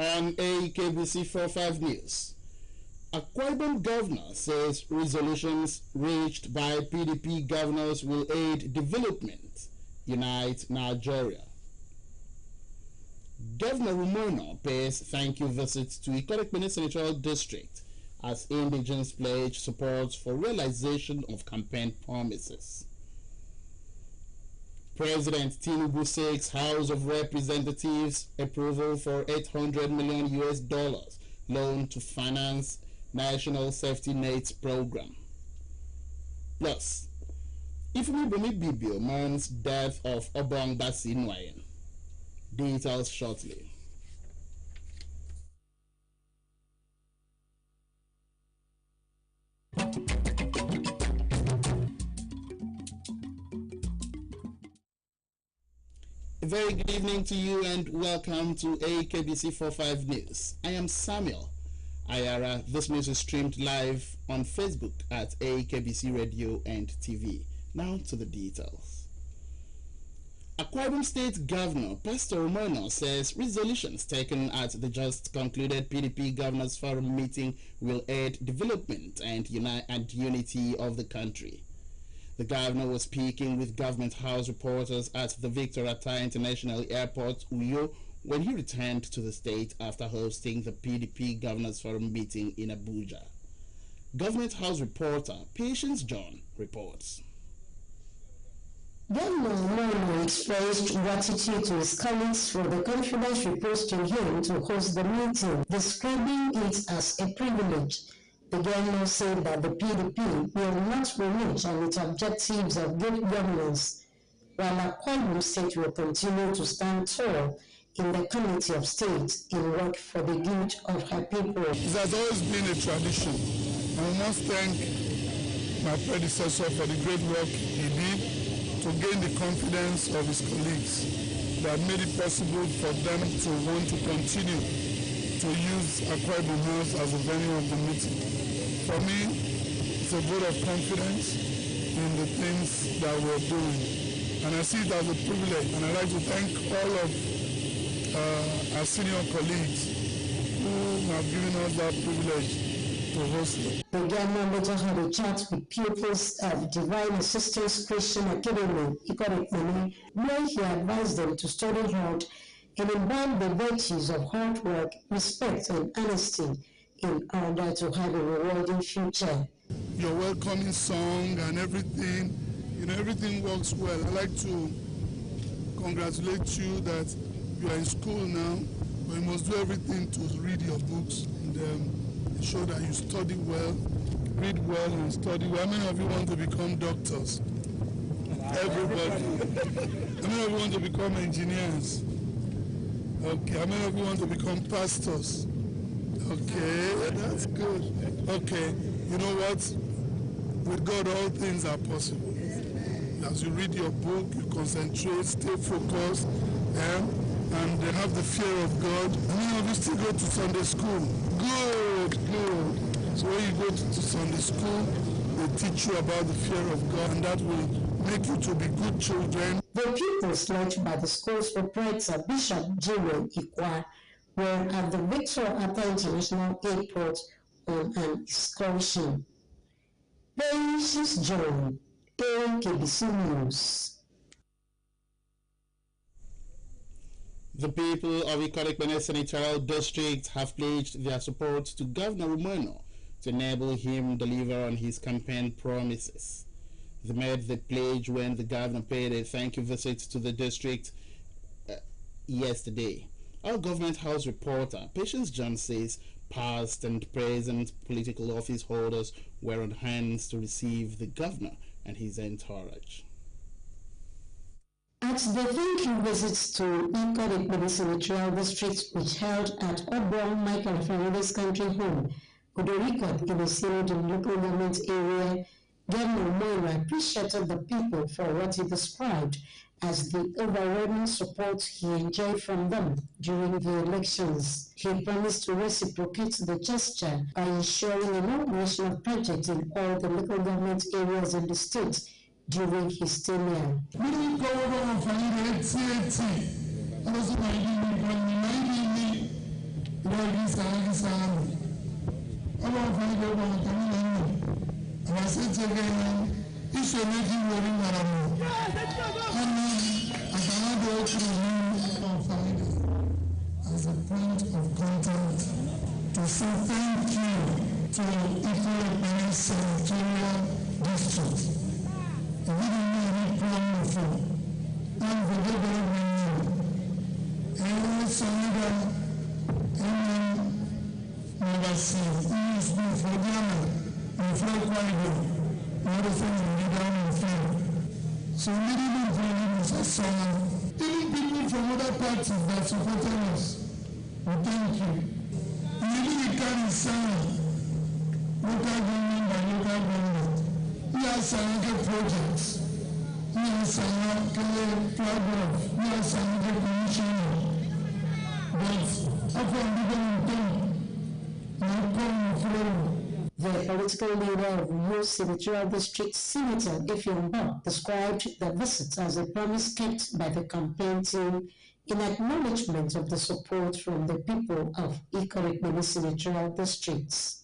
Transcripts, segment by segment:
On Akbc 45 News, Akwa Ibom governor says resolutions reached by PDP governors will aid development, unite Nigeria. Governor Rumono pays thank you visit to Akbc Senatorial District as indigents pledge support for realization of campaign promises. President Tinubu seeks House of Representatives approval for $800 million loan to finance National Safety Net Program. Plus, Ifumi Bibio mourns death of Obong Basi Nwayen. Details shortly. A very good evening to you and welcome to Akbc 45 News. I am Samuel Ayara. This news is streamed live on Facebook at Akbc Radio and TV. Now to the details. Akwa Ibom State Governor Pastor Rumono says resolutions taken at the just concluded PDP Governors Forum meeting will aid development and unity of the country. The governor was speaking with Government House reporters at the Victor Atta International Airport, Uyo, when he returned to the state after hosting the PDP Governors Forum meeting in Abuja. Government House reporter Patience John reports. Governor Mono expressed gratitude to his colleagues for the confidence reposed in him to host the meeting, describing it as a privilege. The governor said that the PDP will not relent on its objectives of good governance, while Akwa Ibom State will continue to stand tall in the Committee of State in work for the good of her people. It has always been a tradition, and I must thank my predecessor for the great work he did to gain the confidence of his colleagues that made it possible for them to want to continue to use Akwa Ibom House as a venue of the meeting. For me, it's a vote of confidence in the things that we're doing. And I see it as a privilege, and I'd like to thank all of our senior colleagues who have given us that privilege to host it. The governor later had a chat with pupils of Divine Assistance Christian Academy, Akbc, where he advised them to study hard and imbibe the virtues of hard work, respect, and honesty in order to have a rewarding future. Your welcoming song and everything, everything works well. I'd like to congratulate you that you are in school now, but you must do everything to read your books and show that you study well, read well and study well. How many of you want to become doctors? Everybody. How many of you want to become engineers? Okay. How many of you want to become pastors? Okay, that's good. Okay, you know what? With God, all things are possible. As you read your book, you concentrate, stay focused, and have the fear of God. How many of you still go to Sunday school? Good, good. So when you go to Sunday school, they teach you about the fear of God, and that will make you to be good children. The pupils led by the school's proprietor, Bishop Jiwe Ikwa, were at the Victor Atta International Airport on an excursion. Patience John, Akbc News. The people of Akbc Senatorial District have pledged their support to Governor Rumono to enable him deliver on his campaign promises. They made the pledge when the governor paid a thank you visit to the district yesterday. Our Government House reporter, Patience John, says past and present political office holders were on hand to receive the governor and his entourage. At the thank you visits to Akbc Senatorial District, which held at Obong Michael Fernandez Country Home, Odorikot in the Senate and local government area, Governor Moira appreciated the people for what he described as the overwhelming support he enjoyed from them during the elections. He promised to reciprocate the gesture by ensuring inauguration of projects in all the local government areas in the state during his tenure. as a point of contact to say thank you to Akbc Senatorial District. We didn't know any problem before. And we did very well. And Senator, never seen. He used to be for Ghana and for Kwaido. Another thing we did down in Florida. So we didn't know for him. Even people from other parties that supported us, we thank you. We carry sound, local government by local government. We have some projects. We have some flag. We have some commissioner. But upon the political leader of Uyo Senatorial District, Senator Ifyomba, described the visit as a promise kept by the campaign team in acknowledgement of the support from the people of Akbc Senatorial Districts.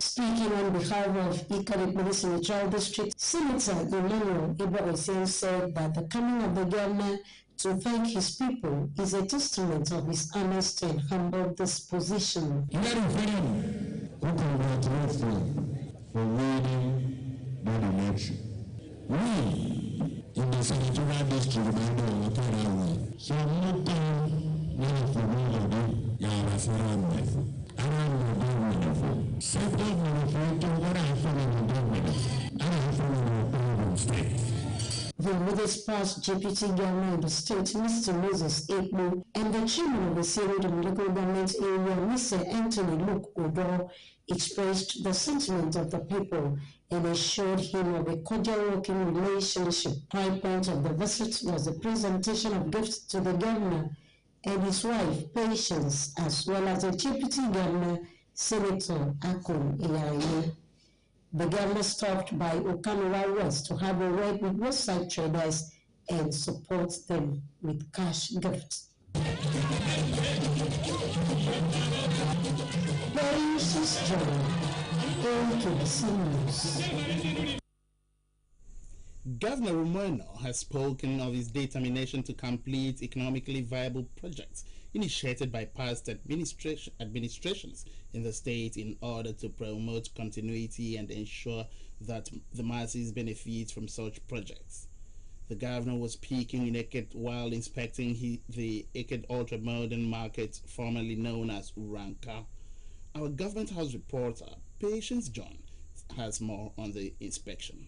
Speaking on behalf of Akbc Senatorial District, Senator Emmanuel Ibrahim said that the coming of the governor to thank his people is a testament of his honest and humble disposition. For winning that election. We in the senatorial district of Ghana, so no time many for me of them, Yara Saram. I don't know Set up manufacturing what I found in the government. I don't follow the state. The immediate past deputy governor of the state, Mr. Moses Ekmo, and the chairman of the Senate of local government area, Mr. Anthony Luke Odo, expressed the sentiment of the people and assured him of a cordial working relationship. High point of the visit was the presentation of gifts to the governor and his wife, Patience, as well as the deputy governor, Senator Akbc. The governor stopped by Okamura West to have a word with website traders and support them with cash gifts. Precious John, Akbc News. Governor Rumoino has spoken of his determination to complete economically viable projects initiated by past administrations in the state in order to promote continuity and ensure that the masses benefit from such projects. The governor was speaking in Eket while inspecting the Eket ultra-modern market, formerly known as Uranka. Our government house reporter, Patience John, has more on the inspection.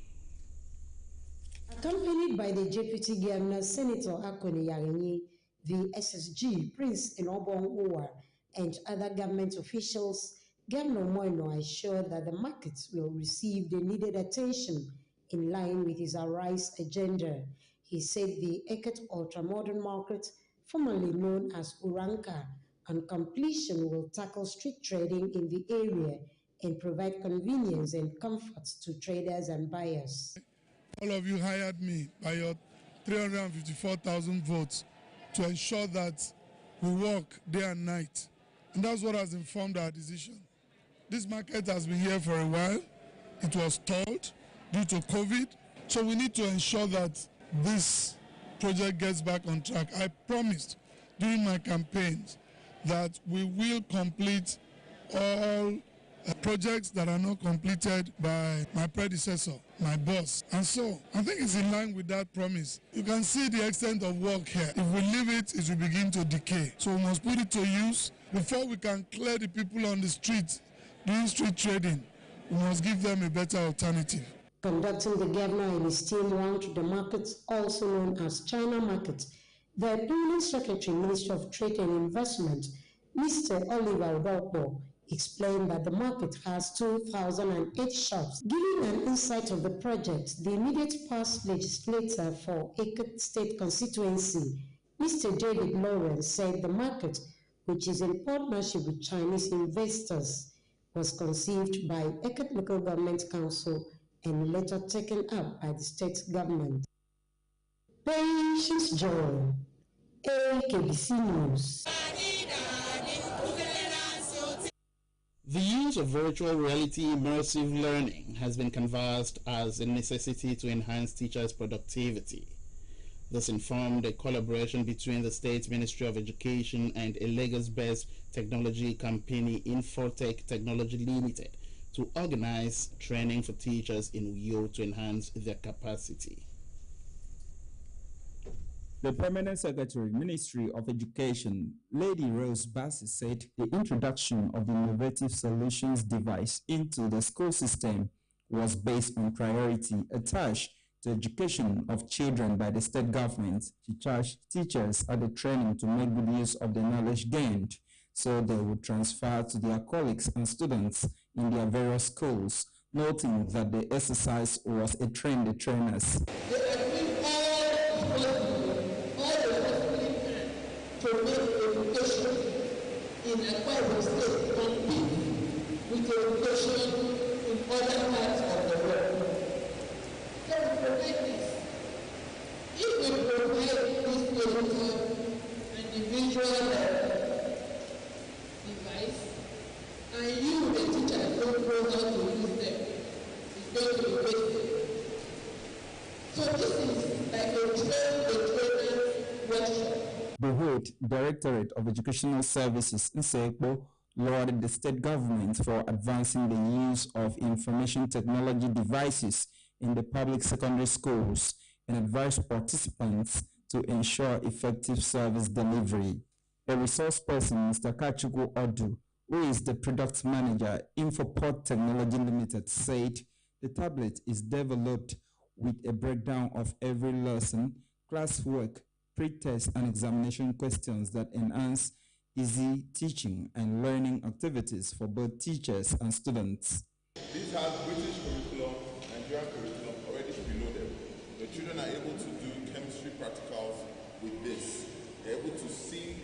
Accompanied by the Deputy Governor, Senator Akbc, the SSG, Prince Enobong Uwa, and other government officials, Governor Moino assured that the markets will receive the needed attention in line with his Arise agenda. He said the Eket ultra-modern market, formerly known as Uranka, on completion will tackle street trading in the area and provide convenience and comfort to traders and buyers. All of you hired me by your 354,000 votes to ensure that we work day and night. And that's what has informed our decision. This market has been here for a while. It was stalled due to COVID. So we need to ensure that this project gets back on track. I promised during my campaigns that we will complete all projects that are not completed by my predecessor, my boss. And so I think it's in line with that promise. You can see the extent of work here. If we leave it, it will begin to decay. So we must put it to use before we can clear the people on the street doing street trading. We must give them a better alternative. Conducting the governor and his team round the markets, also known as China Market, the Permanent Secretary, Ministry of Trade and Investment, Mr. Oliver Udokbo, explained that the market has 2,008 shops. Giving an insight of the project, the immediate past legislator for Eket State constituency, Mr. David Lawrence, said the market which is in partnership with Chinese investors, was conceived by Eket Local Government Council and later taken up by the state government. Patience Joy, Akbc News. The use of virtual reality immersive learning has been canvassed as a necessity to enhance teachers' productivity. This informed a collaboration between the State Ministry of Education and a Lagos-based technology company, Infotech Technology Limited, to organize training for teachers in Uyo to enhance their capacity. The Permanent Secretary, Ministry of Education, Lady Rose Bassi, said the introduction of the innovative solutions device into the school system was based on priority attached to education of children by the state government. She charged teachers at the training to make good use of the knowledge gained so they would transfer to their colleagues and students in their various schools, noting that the exercise was a train the trainers. To make education in Akbc State compete with education in other parts of the world. So we provide this. If we provide this digital and individual device, and you, the teacher, don't know how to use them, it's going to be wasted. So this is like a trainer's workshop. The head Directorate of Educational Services, Nsekpo, lauded the state government for advancing the use of information technology devices in the public secondary schools and advised participants to ensure effective service delivery. A resource person, Mr. Kachuku Odu, who is the product manager, Infoport Technology Limited, said the tablet is developed with a breakdown of every lesson, classwork, pre-test and examination questions that enhance easy teaching and learning activities for both teachers and students. These have British curriculum, Nigerian curriculum already preloaded. The children are able to do chemistry practicals with this. They're able to see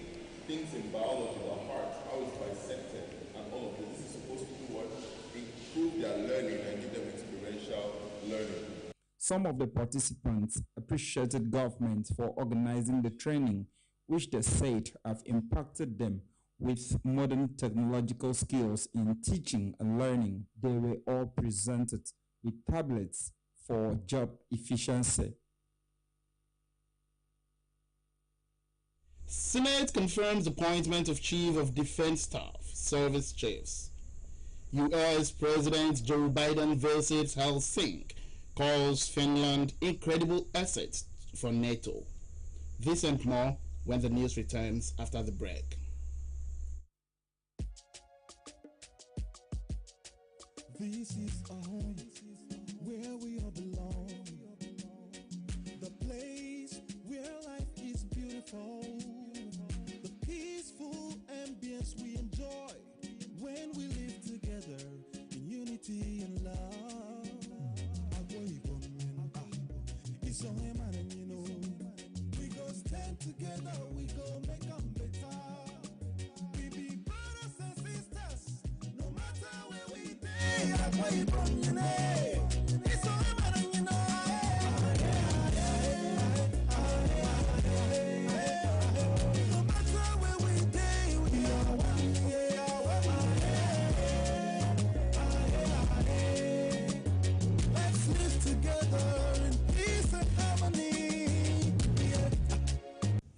things in biology, the heart, how it's bisected, and all of this. This is supposed to do what? Improve their learning and give them experiential learning. Some of the participants appreciated government for organizing the training, which they said have impacted them with modern technological skills in teaching and learning. They were all presented with tablets for job efficiency. Senate confirms appointment of Chief of Defense Staff, Service Chiefs. U.S. President Joe Biden visits Helsinki, calls Finland incredible assets for NATO. This and more when the news returns after the break. This is a home where we all belong. The place where life is beautiful. The peaceful ambience we enjoy when we live together in unity and love. It's a man and you know we go stand together, we go make them better. We be brothers and sisters, no matter where we stay. It's a man and you know. No matter where we stay, we are one. Let's live together in peace and harmony.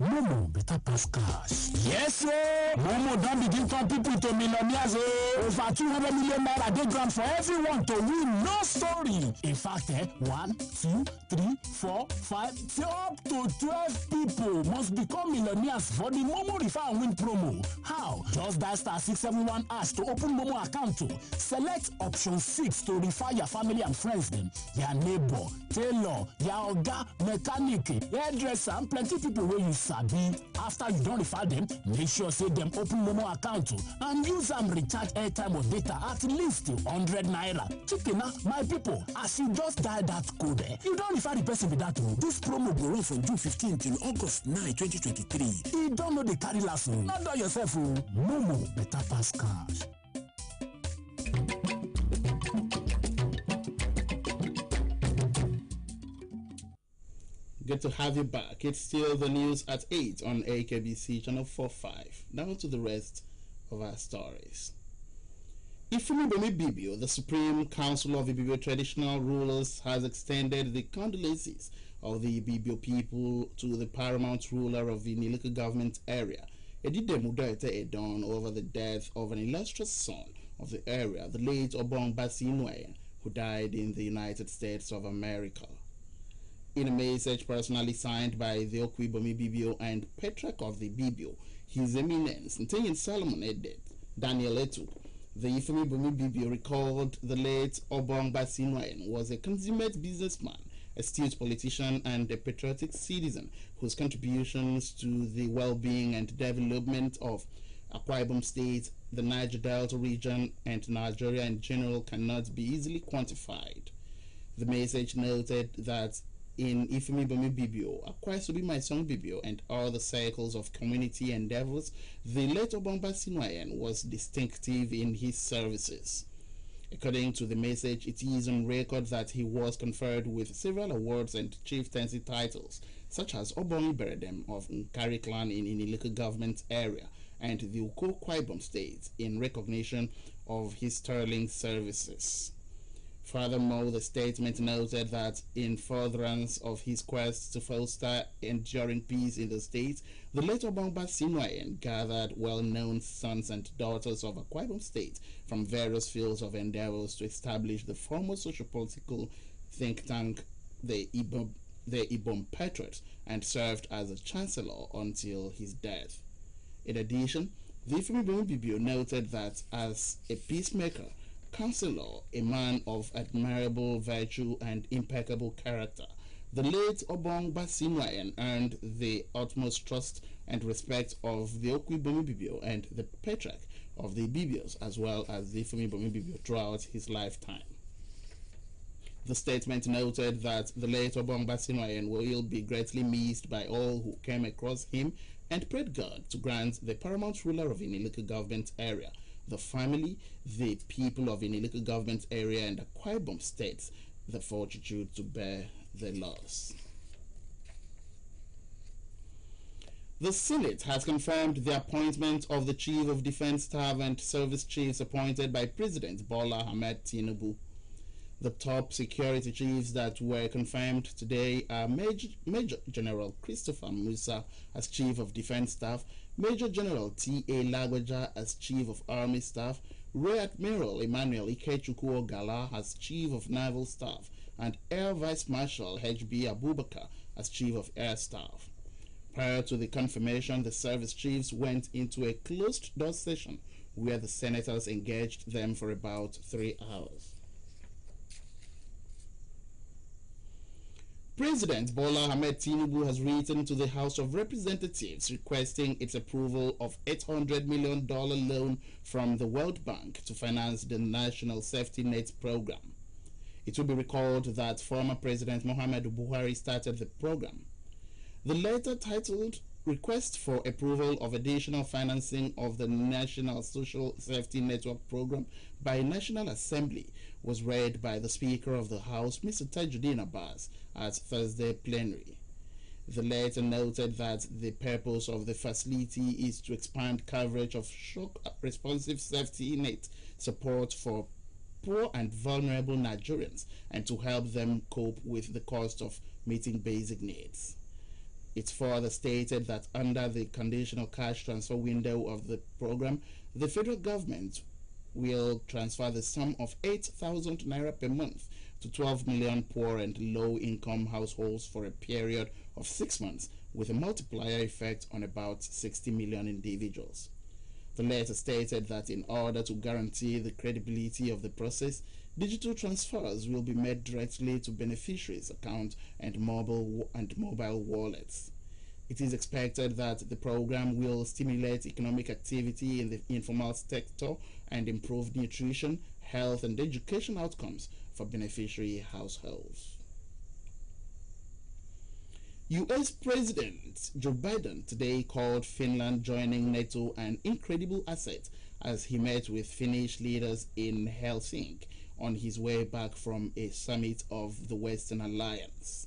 Momo better pass cash. Yes, sir. Momo don't begin turn people to millionaires. Over 200 million naira dey grant for everyone to win. No story. In fact, 1, 2, 3, 4, 5, say up to 12 people must become millionaires for the Momo Refer and Win promo. How? Just dial *671# to open Momo account. Select option 6 to refer your family and friends them, your neighbor, tailor, your oga, mechanic, hairdresser, and plenty people wey you sabi. After you don't refer them, make sure say them open Momo account and use them recharge airtime or data at least 100 naira. Chicken, my people, as you just dial that code, you don't refer the person with that. This promo will run from June 15 till August 9, 2023. You don't know the carry last one. Not do yourself. Momo better pass cash. Good to have you back. It's still the news at 8 on AKBC channel 45. Now to the rest of our stories. Ifumi Bibio, the Supreme Council of Ibibio Traditional Rulers, has extended the condolences of the Ibibio people to the paramount ruler of the Nilika government area, Edide Mudaite Edon, over the death of an illustrious son of the area, the late Obong Basinwe, who died in the United States of America. In a message personally signed by the Okwibomi Bibio and Patriarch of the Bibio, His Eminence Ntenyin Solomon Edet, Daniel Etu, the Ifemi Bomi Bibio recalled the late Obong Basinwayan was a consummate businessman, astute politician, and a patriotic citizen whose contributions to the well-being and development of Akwa Ibom State, the Niger Delta region, and Nigeria in general cannot be easily quantified. The message noted that in Ifemi Bomi Bibio, Akwa Isubi My Song Bibio, and all the cycles of community endeavors, the late Obong Basinwayan was distinctive in his services. According to the message, it is on record that he was conferred with several awards and chieftaincy titles, such as Obong Beredem of Nkari clan in Inilika government area and the Uko Kwaibom state, in recognition of his sterling services. Furthermore, the statement noted that in furtherance of his quest to foster enduring peace in the state, the late Obong Basinwayan gathered well-known sons and daughters of Akwa Ibom State from various fields of endeavors to establish the former socio-political think tank, the Ibom Patriots, and served as a chancellor until his death. In addition, the Ifemi Bomi Bibio noted that as a peacemaker, counselor, a man of admirable virtue and impeccable character, the late Obong Basinwayan earned the utmost trust and respect of the Okwi Bomi Bibio and the Patriarch of the Bibios, as well as the Ifemi Bomi Bibio throughout his lifetime. The statement noted that the late Obong Basinwayan will be greatly missed by all who came across him and prayed God to grant the paramount ruler of Inilika government area, the family, the people of Inilika government area, and Akwa Ibom states the fortitude to bear the loss. The Senate has confirmed the appointment of the Chief of Defense Staff and Service Chiefs appointed by President Bola Ahmed Tinubu. The top security chiefs that were confirmed today are Major General Christopher Musa as Chief of Defense Staff, Major General T.A. Lagwaja as Chief of Army Staff, Rear Admiral Emmanuel Ikechukwu Ogala as Chief of Naval Staff, and Air Vice Marshal H.B. Abubakar as Chief of Air Staff. Prior to the confirmation, the service chiefs went into a closed-door session where the senators engaged them for about 3 hours. President Bola Ahmed Tinubu has written to the House of Representatives requesting its approval of $800 million loan from the World Bank to finance the National Safety Net program. It will be recalled that former President Muhammadu Buhari started the program. The letter, titled Request for Approval of Additional Financing of the National Social Safety Network Program by National Assembly, was read by the Speaker of the House, Mr. Tajuddin Abbas, at Thursday plenary. The letter noted that the purpose of the facility is to expand coverage of shock-responsive safety net support for poor and vulnerable Nigerians and to help them cope with the cost of meeting basic needs. It further stated that under the conditional cash transfer window of the program, the federal government will transfer the sum of 8,000 naira per month to 12 million poor and low-income households for a period of 6 months, with a multiplier effect on about 60 million individuals. The letter stated that in order to guarantee the credibility of the process, digital transfers will be made directly to beneficiaries' accounts and mobile wallets. It is expected that the program will stimulate economic activity in the informal sector and improve nutrition, health, and education outcomes for beneficiary households. U.S. President Joe Biden today called Finland joining NATO an incredible asset as he met with Finnish leaders in Helsinki on his way back from a summit of the Western Alliance.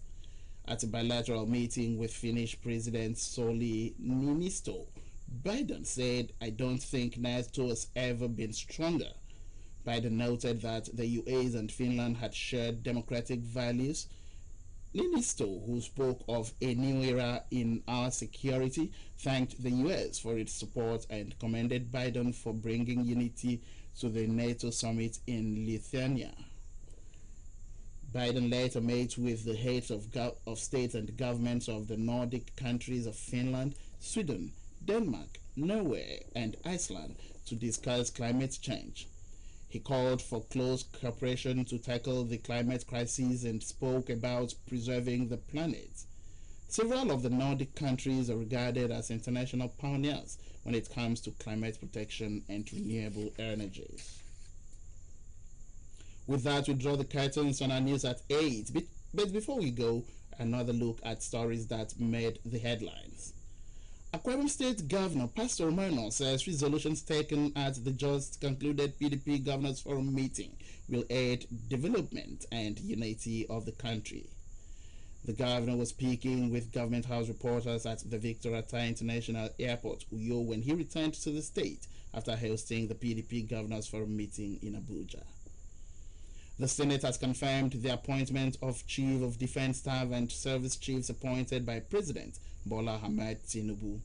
At a bilateral meeting with Finnish President Sauli Niinisto, Biden said, "I don't think NATO has ever been stronger." Biden noted that the US and Finland had shared democratic values. Niinisto, who spoke of a new era in our security, thanked the US for its support and commended Biden for bringing unity to the NATO summit in Lithuania. Biden later met with the heads of states and governments of the Nordic countries of Finland, Sweden, Denmark, Norway, and Iceland to discuss climate change. He called for close cooperation to tackle the climate crisis and spoke about preserving the planet. Several of the Nordic countries are regarded as international pioneers when it comes to climate protection and renewable energies. With that, we draw the curtains on our news at 8. But before we go, another look at stories that made the headlines. Akbc State Governor Pastor Romano says resolutions taken at the just concluded PDP Governors Forum meeting will aid development and unity of the country. The governor was speaking with Government House reporters at the Victor Atta International Airport, Uyo, when he returned to the state after hosting the PDP Governors Forum meeting in Abuja. The Senate has confirmed the appointment of Chief of Defense Staff and Service Chiefs appointed by President Bola Ahmed Tinubu.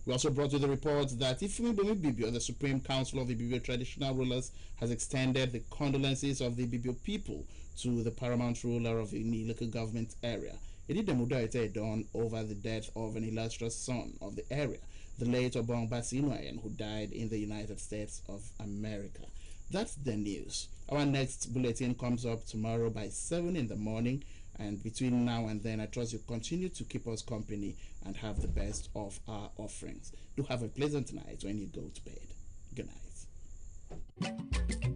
We also brought you the report that Ifumi Bibio, the Supreme Council of the Ibibio traditional rulers, has extended the condolences of the Ibibio people to the paramount ruler of the local government area. It did the dawn over the death of an illustrious son of the area, the late Obong Basinuayan, who died in the United States of America. That's the news. Our next bulletin comes up tomorrow by 7 in the morning. And between now and then, I trust you continue to keep us company and have the best of our offerings. Do have a pleasant night when you go to bed. Good night.